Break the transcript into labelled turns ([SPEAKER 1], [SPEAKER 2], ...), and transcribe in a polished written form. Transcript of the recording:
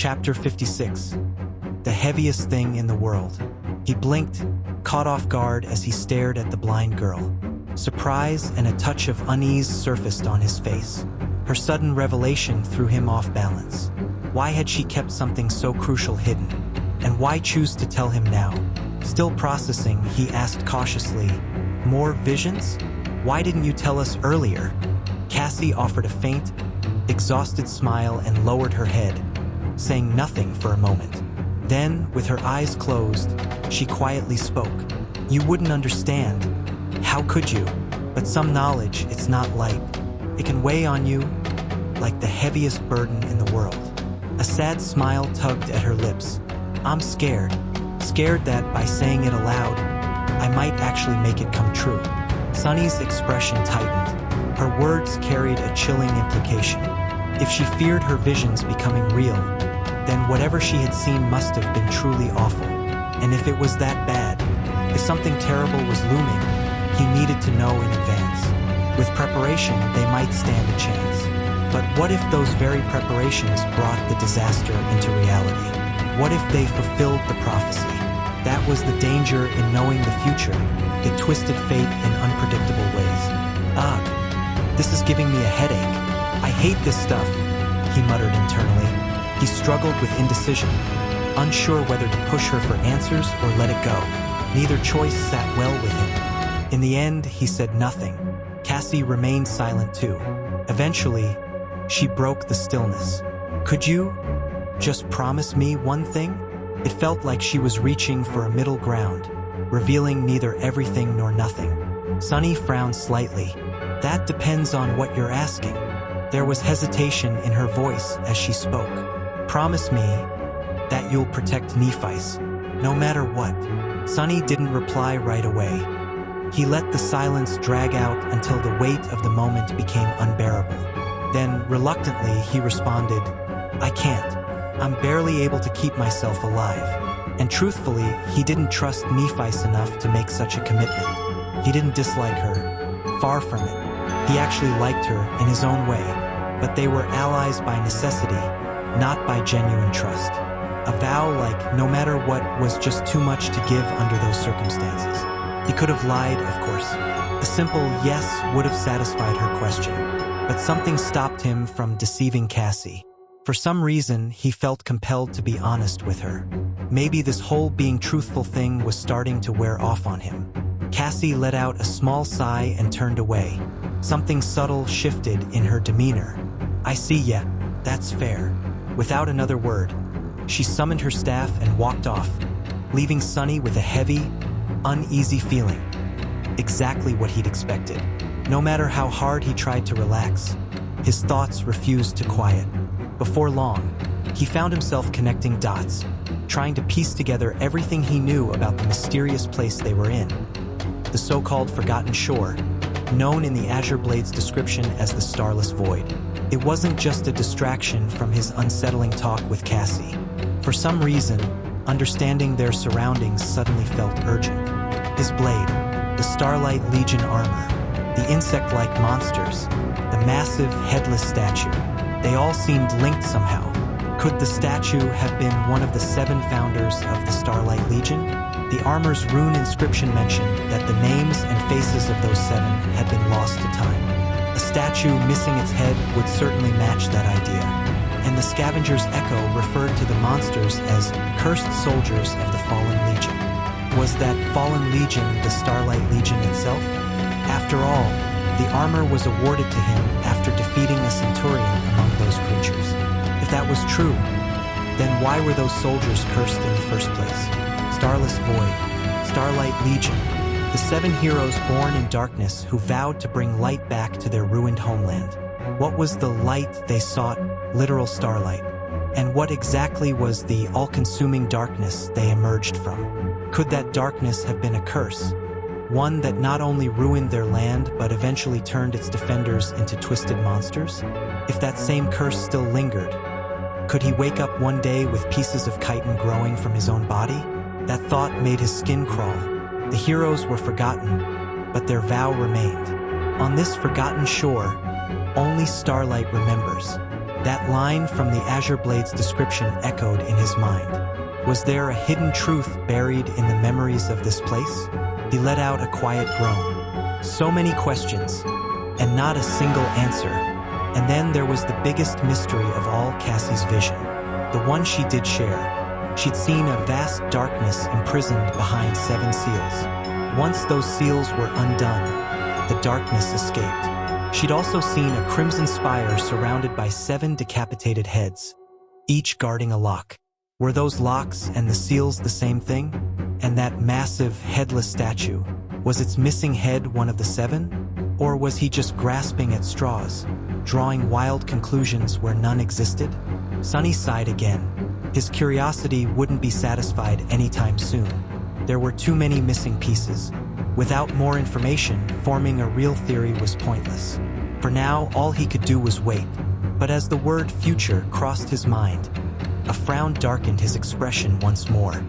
[SPEAKER 1] Chapter 56. The heaviest thing in the world. He blinked, caught off guard as he stared at the blind girl. Surprise and a touch of unease surfaced on his face. Her sudden revelation threw him off balance. Why had she kept something so crucial hidden? And why choose to tell him now? Still processing, he asked cautiously, "More visions? Why didn't you tell us earlier?" Cassie offered a faint, exhausted smile and lowered her head, saying nothing for a moment. Then, with her eyes closed, she quietly spoke. "You wouldn't understand. How could you? But some knowledge, it's not light. It can weigh on you like the heaviest burden in the world." A sad smile tugged at her lips. "I'm scared. Scared that by saying it aloud, I might actually make it come true." Sunny's expression tightened. Her words carried a chilling implication. If she feared her visions becoming real, then whatever she had seen must have been truly awful. And if it was that bad, if something terrible was looming, he needed to know in advance. With preparation, they might stand a chance. But what if those very preparations brought the disaster into reality? What if they fulfilled the prophecy? That was the danger in knowing the future. It twisted fate in unpredictable ways. "Ugh, this is giving me a headache. I hate this stuff," he muttered internally. He struggled with indecision, unsure whether to push her for answers or let it go. Neither choice sat well with him. In the end, he said nothing. Cassie remained silent too. Eventually, she broke the stillness. "Could you just promise me one thing?" It felt like she was reaching for a middle ground, revealing neither everything nor nothing. Sunny frowned slightly. "That depends on what you're asking." There was hesitation in her voice as she spoke. "Promise me that you'll protect Nephice, no matter what." Sunny didn't reply right away. He let the silence drag out until the weight of the moment became unbearable. Then, reluctantly, he responded, "I can't. I'm barely able to keep myself alive." And truthfully, he didn't trust Nephice enough to make such a commitment. He didn't dislike her. Far from it. He actually liked her in his own way, but they were allies by necessity, not by genuine trust. A vow like no matter what was just too much to give under those circumstances. He could have lied, of course. A simple yes would have satisfied her question. But something stopped him from deceiving Cassie. For some reason, he felt compelled to be honest with her. Maybe this whole being truthful thing was starting to wear off on him. Cassie let out a small sigh and turned away. Something subtle shifted in her demeanor. "I see ya. That's fair." Without another word, she summoned her staff and walked off, leaving Sunny with a heavy, uneasy feeling. Exactly what he'd expected. No matter how hard he tried to relax, his thoughts refused to quiet. Before long, he found himself connecting dots, trying to piece together everything he knew about the mysterious place they were in. The so-called Forgotten Shore, known in the Azure Blade's description as the Starless Void. It wasn't just a distraction from his unsettling talk with Cassie. For some reason, understanding their surroundings suddenly felt urgent. His blade, the Starlight Legion armor, the insect-like monsters, the massive headless statue. They all seemed linked somehow. Could the statue have been one of the 7 founders of the Starlight Legion? The armor's rune inscription mentioned that the names and faces of those 7 had been lost to time. A statue missing its head would certainly match that idea. And the scavenger's echo referred to the monsters as cursed soldiers of the Fallen Legion. Was that Fallen Legion the Starlight Legion itself? After all, the armor was awarded to him after defeating a centurion among those creatures. If that was true, then why were those soldiers cursed in the first place? Starless Void, Starlight Legion, the 7 heroes born in darkness who vowed to bring light back to their ruined homeland. What was the light they sought, literal starlight? And what exactly was the all-consuming darkness they emerged from? Could that darkness have been a curse? One that not only ruined their land but eventually turned its defenders into twisted monsters? If that same curse still lingered, could he wake up one day with pieces of chitin growing from his own body? That thought made his skin crawl. The heroes were forgotten, but their vow remained. On this forgotten shore, only Starlight remembers. That line from the Azure Blade's description echoed in his mind. Was there a hidden truth buried in the memories of this place? He let out a quiet groan. So many questions, and not a single answer. And then there was the biggest mystery of all Cassie's vision, the one she did share. She'd seen a vast darkness imprisoned behind 7 seals. Once those seals were undone, the darkness escaped. She'd also seen a crimson spire surrounded by 7 decapitated heads, each guarding a lock. Were those locks and the seals the same thing? And that massive, headless statue, was its missing head one of the 7? Or was he just grasping at straws, drawing wild conclusions where none existed? Sunny sighed again. His curiosity wouldn't be satisfied anytime soon. There were too many missing pieces. Without more information, forming a real theory was pointless. For now, all he could do was wait. But as the word future crossed his mind, a frown darkened his expression once more.